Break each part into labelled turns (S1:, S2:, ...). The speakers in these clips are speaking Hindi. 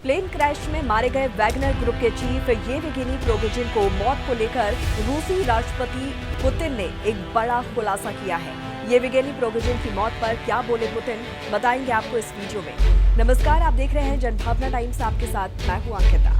S1: प्लेन क्रैश में मारे गए वैगनर ग्रुप के चीफ येवगेनी प्रिगोजिन को मौत को लेकर रूसी राष्ट्रपति पुतिन ने एक बड़ा खुलासा किया है। येवगेनी प्रिगोजिन की मौत पर क्या बोले पुतिन, बताएंगे आपको इस वीडियो में। नमस्कार, आप देख रहे हैं जनभावना टाइम्स, आपके साथ मैं हूं अंकिता।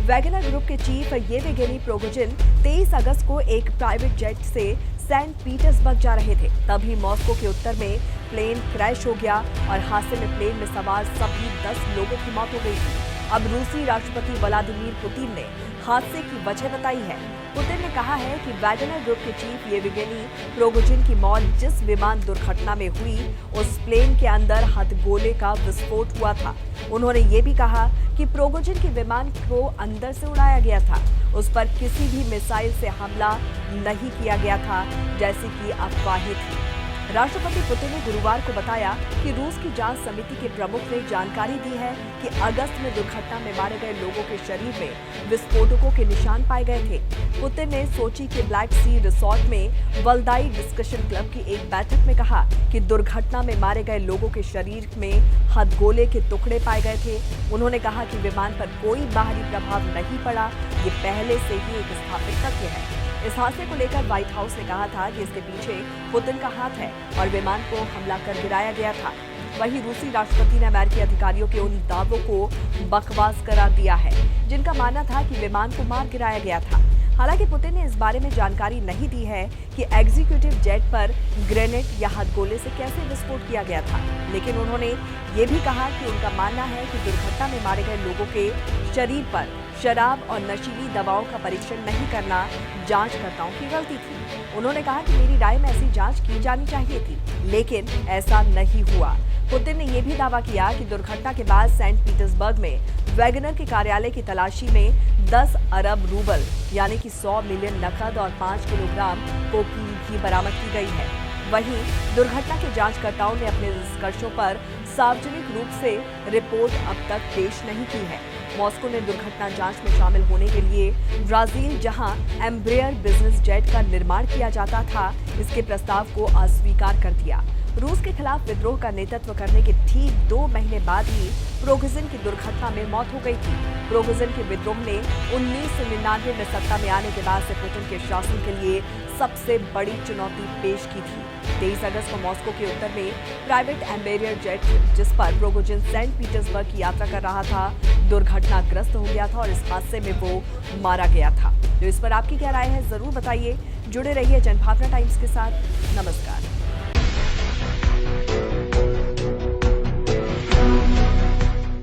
S1: वैगनर ग्रुप के चीफ येवगेनी प्रिगोजिन 23 अगस्त को एक प्राइवेट जेट से सेंट पीटर्सबर्ग जा रहे थे। तभी मॉस्को के उत्तर में प्लेन क्रैश हो गया और हादसे में प्लेन में सवार सभी 10 लोगों की मौत हो गई थी। अब रूसी राष्ट्रपति व्लादिमीर पुतिन ने हादसे की वजह बताई है। पुतिन ने कहा है कि वैगनर ग्रुप के चीफ येवगेनी प्रिगोजिन की मौत जिस विमान दुर्घटना में हुई, उस प्लेन के अंदर हथगोले का विस्फोट हुआ था। उन्होंने ये भी कहा कि प्रिगोजिन के विमान को अंदर से उड़ाया गया था, उस पर किसी भी मिसाइल से हमला नहीं किया गया था, जैसी कि अफवाहें थी। राष्ट्रपति पुतिन ने गुरुवार को बताया कि रूस की जांच समिति के प्रमुख ने जानकारी दी है कि अगस्त में दुर्घटना में मारे गए लोगों के शरीर में विस्फोटकों के निशान पाए गए थे। पुतिन ने सोची के ब्लैक सी रिसोर्ट में वल्दाई डिस्कशन क्लब की एक बैठक में कहा कि दुर्घटना में मारे गए लोगों के शरीर में हथगोले के टुकड़े पाए गए थे। उन्होंने कहा कि विमान पर कोई बाहरी प्रभाव नहीं पड़ा, ये पहले से ही एक स्थापित तथ्य है। इस हादसे को लेकर व्हाइट हाउस ने कहा था कि इसके पीछे पुतिन का हाथ है और विमान को हमला कर गिराया गया था। वहीं रूसी राष्ट्रपति ने अमेरिकी अधिकारियों के उन दावों को बकवास करार दिया है, जिनका मानना था कि विमान को मार गिराया गया था। हालांकि पुतिन ने इस बारे में जानकारी नहीं दी है कि एग्जीक्यूटिव जेट पर ग्रेनेड या हथगोले से कैसे विस्फोट किया गया था, लेकिन उन्होंने ये भी कहा कि उनका मानना है कि दुर्घटना में मारे गए लोगों के शरीर पर शराब और नशीली दवाओं का परीक्षण नहीं करना जांचकर्ताओं की गलती थी। उन्होंने कहा कि मेरी राय में ऐसी जांच की जानी चाहिए थी, लेकिन ऐसा नहीं हुआ। पुतिन ने यह भी दावा किया कि दुर्घटना के बाद सेंट पीटर्सबर्ग में वैगनर के कार्यालय की तलाशी में 10 अरब रूबल यानी कि 100 मिलियन नकद और 5 किलोग्राम कोकीन भी बरामद की गई है। वहीं दुर्घटना के जांचकर्ताओं ने अपने निष्कर्षों पर सार्वजनिक रूप से रिपोर्ट अब तक पेश नहीं की है। मॉस्को ने दुर्घटना जांच में शामिल होने के लिए ब्राजील, जहां एम्ब्रेयर बिजनेस जेट का निर्माण किया जाता था, इसके प्रस्ताव को अस्वीकार कर दिया। रूस के खिलाफ विद्रोह का नेतृत्व करने के ठीक 2 महीने बाद ही प्रिगोजिन की दुर्घटना में मौत हो गई थी। प्रिगोजिन के विद्रोह ने 1999 में सत्ता में आने के बाद से पुतिन के शासन के लिए सबसे बड़ी चुनौती पेश की थी। 23 अगस्त को मॉस्को के उत्तर में प्राइवेट एम्ब्रेयर जेट, जिस पर प्रिगोजिन सेंट पीटर्सबर्ग की यात्रा कर रहा था, दुर्घटनाग्रस्त हो गया था और इस हादसे में वो मारा गया था। तो इस पर आपकी क्या राय है, जरूर बताइए। जुड़े रहिए जनभावना टाइम्स के साथ। नमस्कार।